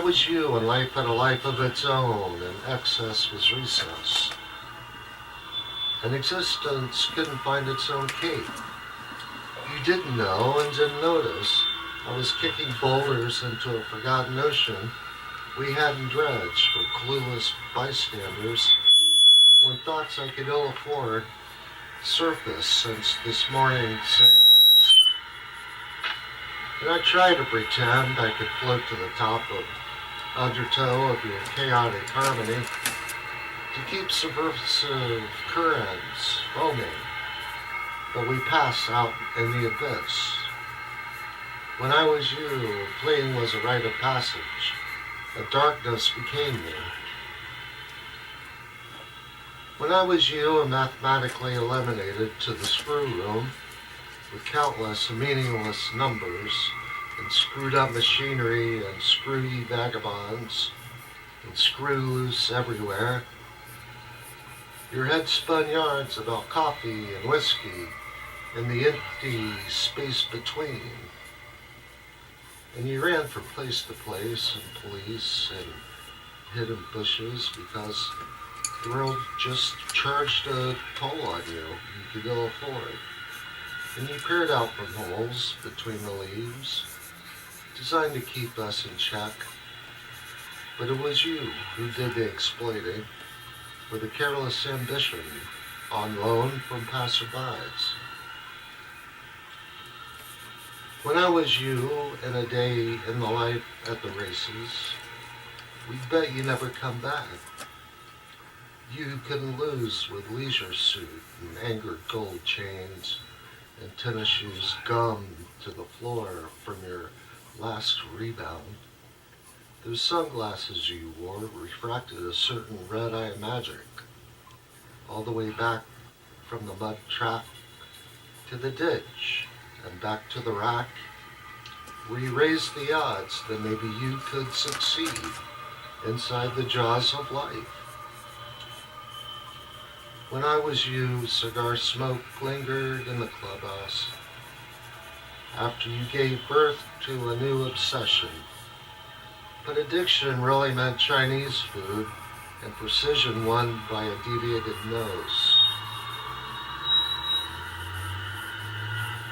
was you and life had a life of its own and excess was recess, and existence couldn't find its own cape. You didn't know and didn't notice. I was kicking boulders into a forgotten ocean we hadn't dredged for clueless bystanders when thoughts I could ill afford surfaced since this morning's seance. And I tried to pretend I could float to the top of undertow of your chaotic harmony to keep subversive currents foaming, but we pass out in the abyss. When I was you, fleeing was a rite of passage. A darkness became me. When I was you and mathematically eliminated to the screw room with countless meaningless numbers and screwed up machinery and screwy vagabonds and screws everywhere, your head spun yards about coffee and whiskey and the empty space between. And you ran from place to place and police and hidden bushes because the world just charged a toll on you could ill afford. And you peered out from holes between the leaves, designed to keep us in check. But it was you who did the exploiting with a careless ambition on loan from passerbys. When I was you and a day in the life at the races, we'd bet you never come back. You who couldn't lose with leisure suit and angered gold chains and tennis shoes gummed to the floor from your last rebound. Those sunglasses you wore refracted a certain red-eye magic, all the way back from the mud trap to the ditch and back to the rack, where you raised the odds that maybe you could succeed inside the jaws of life. When I was you, cigar smoke lingered in the clubhouse. After you gave birth to a new obsession, but addiction really meant Chinese food and precision won by a deviated nose.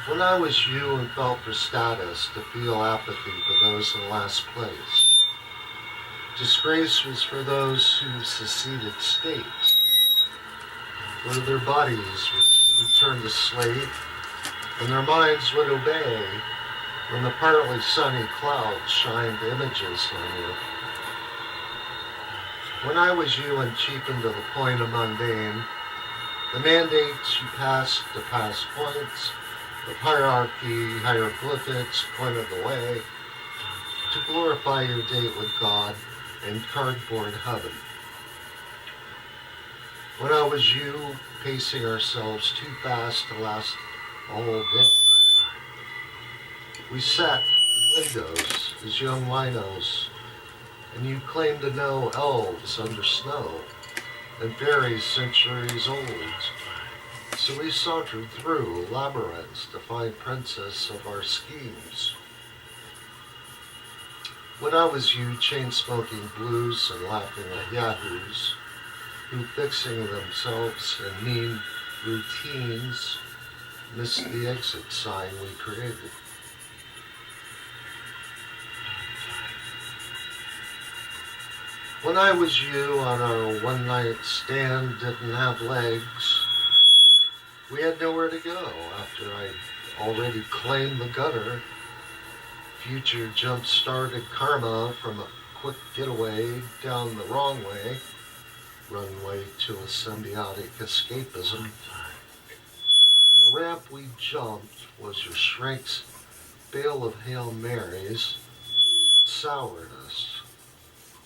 When I was you and felt for status to feel apathy for those in last place, disgrace was for those who seceded states, where their bodies would turn to slate and their minds would obey when the partly sunny clouds shined images on you. When I was you and cheapened to the point of mundane, the mandates you passed to pass points of hierarchy, hieroglyphics pointed the way to glorify your date with God in cardboard heaven. When I was you, pacing ourselves too fast to last a whole day, we sat in windows as young winos, and you claimed to know elves under snow and fairies centuries old. So we sauntered through labyrinths to find princess of our schemes. When I was you, chain-smoking blues and laughing at yahoos, who fixing themselves in mean routines missed the exit sign we created. When I was you on our one-night stand didn't have legs, we had nowhere to go after I'd already claimed the gutter. Future jump-started karma from a quick getaway down the wrong way, runway to a symbiotic escapism. And the ramp we jumped was your shrink's bale of Hail Marys that soured us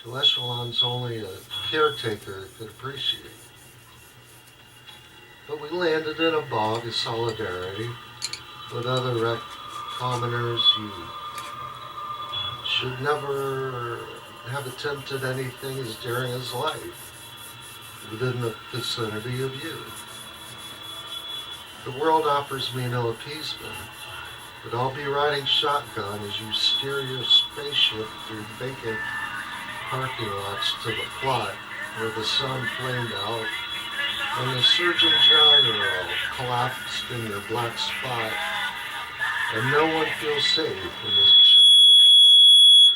to echelons only a caretaker could appreciate. But we landed in a bog of solidarity with other wrecked commoners you should never have attempted anything as daring as life within the vicinity of you. The world offers me no appeasement, but I'll be riding shotgun as you steer your spaceship through vacant parking lots to the plot where the sun flamed out and the Surgeon General collapsed in your black spot, and no one feels safe in the shadows.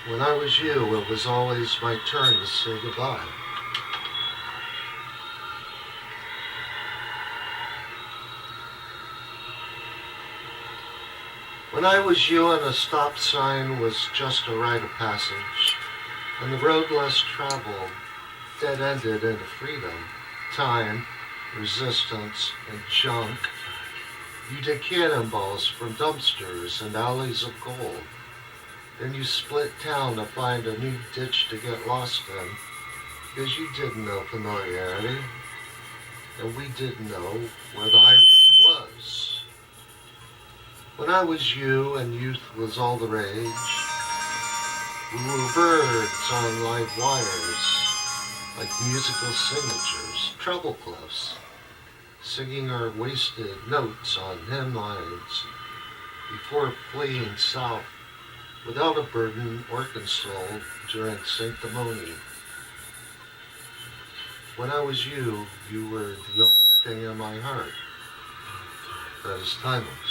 When I was you, it was always my turn to say goodbye. When I was you and a stop sign was just a rite of passage, and the road less traveled dead-ended into freedom, time, resistance, and junk, you did cannonballs from dumpsters and alleys of gold. Then you split town to find a new ditch to get lost in, because you didn't know familiarity, and we didn't know where the high road was. When I was you and youth was all the rage, we were birds on live wires, like musical signatures, treble clefs, singing our wasted notes on hymn lines before fleeing south without a burden or console during sanctimony. When I was you, you were the only thing in my heart that is timeless.